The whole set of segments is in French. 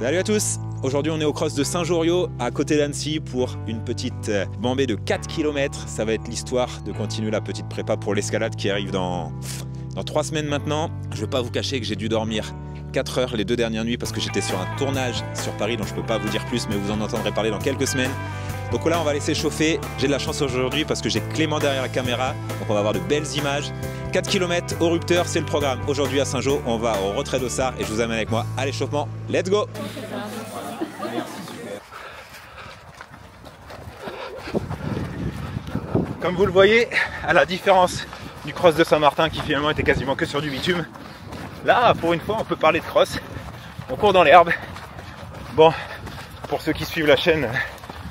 Salut à tous! Aujourd'hui on est au cross de Saint-Joriot à côté d'Annecy pour une petite bambée de 4 km. Ça va être l'histoire de continuer la petite prépa pour l'escalade qui arrive dans 3 semaines maintenant. Je ne vais pas vous cacher que j'ai dû dormir 4 heures les 2 dernières nuits parce que j'étais sur un tournage sur Paris dont je ne peux pas vous dire plus mais vous en entendrez parler dans quelques semaines. Donc là on va laisser chauffer. J'ai de la chance aujourd'hui parce que j'ai Clément derrière la caméra, donc on va avoir de belles images. 4 km au rupteur, c'est le programme. Aujourd'hui à Saint-Jean, on va au retrait d'Ossard et je vous amène avec moi à l'échauffement. Let's go! Comme vous le voyez, à la différence du cross de Saint-Martin qui finalement était quasiment que sur du bitume, là pour une fois on peut parler de cross. On court dans l'herbe. Bon, pour ceux qui suivent la chaîne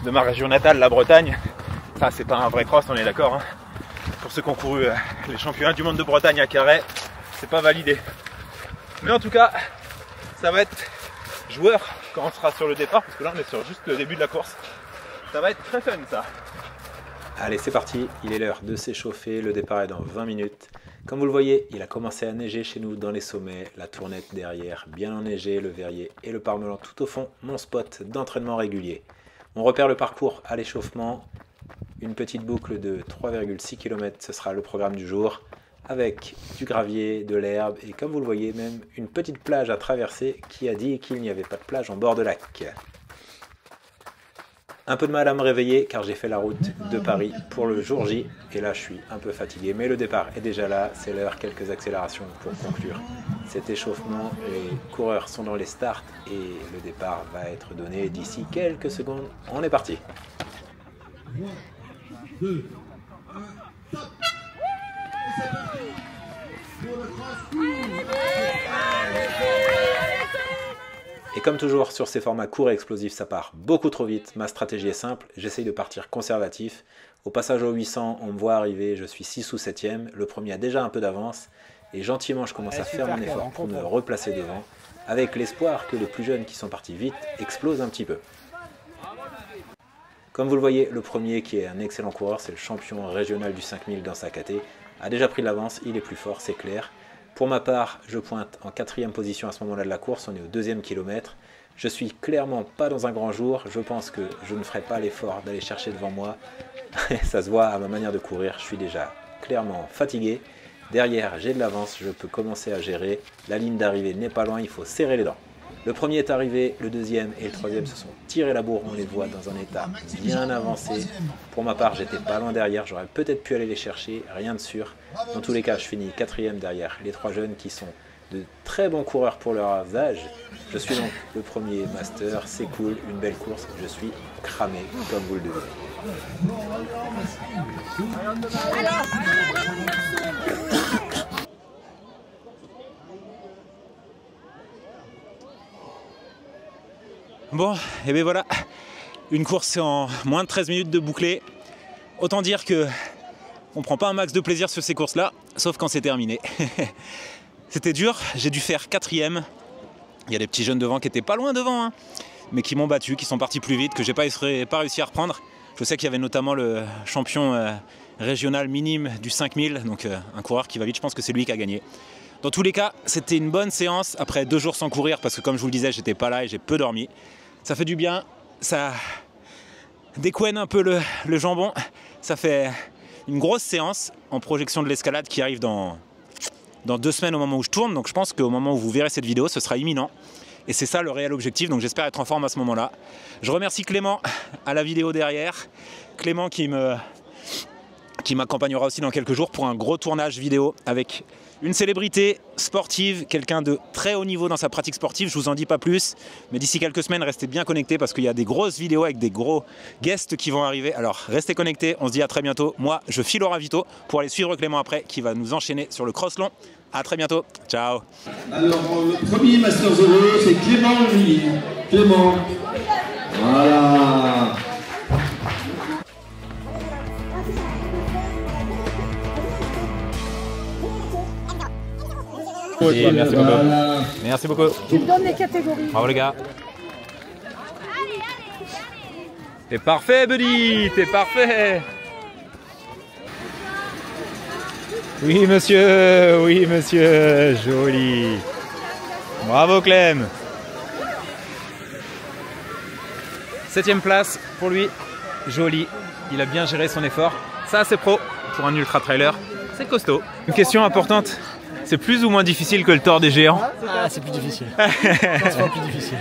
de ma région natale, la Bretagne, ça c'est pas un vrai cross, on est d'accord, hein. Pour ceux qui ont couru les championnats du monde de Bretagne à Carhaix, c'est pas validé. Mais en tout cas, ça va être joueur quand on sera sur le départ, parce que là on est sur juste le début de la course. Ça va être très fun ça. Allez, c'est parti, il est l'heure de s'échauffer, le départ est dans 20 minutes. Comme vous le voyez, il a commencé à neiger chez nous dans les sommets, la Tournette derrière, bien enneigée, le Verrier et le Parmelan tout au fond, mon spot d'entraînement régulier. On repère le parcours à l'échauffement, une petite boucle de 3,6 km, ce sera le programme du jour, avec du gravier, de l'herbe et comme vous le voyez même une petite plage à traverser qui a dit qu'il n'y avait pas de plage en bord de lac. Un peu de mal à me réveiller car j'ai fait la route de Paris pour le jour J et là je suis un peu fatigué mais le départ est déjà là, c'est l'heure, quelques accélérations pour conclure cet échauffement. Les coureurs sont dans les starts et le départ va être donné d'ici quelques secondes. On est parti. 1, 2, 1, top. Et comme toujours sur ces formats courts et explosifs, ça part beaucoup trop vite. Ma stratégie est simple, j'essaye de partir conservatif. Au passage au 800, on me voit arriver, je suis 6 ou 7e. Le premier a déjà un peu d'avance et gentiment je commence à faire mon effort pour me replacer devant avec l'espoir que les plus jeunes qui sont partis vite explosent un petit peu. Comme vous le voyez, le premier qui est un excellent coureur, c'est le champion régional du 5000 dans sa caté, a déjà pris de l'avance, il est plus fort, c'est clair. Pour ma part, je pointe en 4e position à ce moment-là de la course, on est au 2e kilomètre. Je suis clairement pas dans un grand jour, je pense que je ne ferai pas l'effort d'aller chercher devant moi. Ça se voit à ma manière de courir, je suis déjà clairement fatigué. Derrière, j'ai de l'avance, je peux commencer à gérer. La ligne d'arrivée n'est pas loin, il faut serrer les dents. Le premier est arrivé, le deuxième et le troisième se sont tirés la bourre, on les voit dans un état bien avancé. Pour ma part, j'étais pas loin derrière, j'aurais peut-être pu aller les chercher, rien de sûr. Dans tous les cas, je finis 4e derrière les 3 jeunes qui sont de très bons coureurs pour leur âge. Je suis donc le premier master, c'est cool, une belle course, je suis cramé comme vous le devez. Bon, et bien voilà, une course en moins de 13 minutes de bouclée. Autant dire que on prend pas un max de plaisir sur ces courses-là, sauf quand c'est terminé. C'était dur, j'ai dû faire 4e. Il y a des petits jeunes devant qui étaient pas loin devant, hein, mais qui m'ont battu, qui sont partis plus vite, que j'ai pas réussi à reprendre. Je sais qu'il y avait notamment le champion régional minime du 5000, donc un coureur qui va vite, je pense que c'est lui qui a gagné. Dans tous les cas, c'était une bonne séance après 2 jours sans courir parce que comme je vous le disais, j'étais pas là et j'ai peu dormi. Ça fait du bien, ça découenne un peu le jambon. Ça fait une grosse séance en projection de l'escalade qui arrive dans 2 semaines au moment où je tourne. Donc je pense qu'au moment où vous verrez cette vidéo, ce sera imminent. Et c'est ça le réel objectif, donc j'espère être en forme à ce moment-là. Je remercie Clément à la vidéo derrière. Clément qui m'accompagnera aussi dans quelques jours pour un gros tournage vidéo avec une célébrité sportive, quelqu'un de très haut niveau dans sa pratique sportive, je vous en dis pas plus, mais d'ici quelques semaines, restez bien connectés parce qu'il y a des grosses vidéos avec des gros guests qui vont arriver. Alors restez connectés, on se dit à très bientôt. Moi, je file au ravito pour aller suivre Clément après qui va nous enchaîner sur le cross long. À très bientôt, ciao. Alors, le premier Master 0, c'est Clément Louis. Clément, voilà. Oui, merci beaucoup. Voilà. Merci beaucoup. Tu me donnes les catégories. Bravo les gars. T'es parfait, Buddy, t'es parfait. Oui, monsieur, joli. Bravo, Clem. 7ème place pour lui, joli, il a bien géré son effort. Ça c'est pro pour un ultra trailer, c'est costaud. Une question importante, c'est plus ou moins difficile que le Tour des Géants? Ah, c'est plus difficile. C'est plus difficile.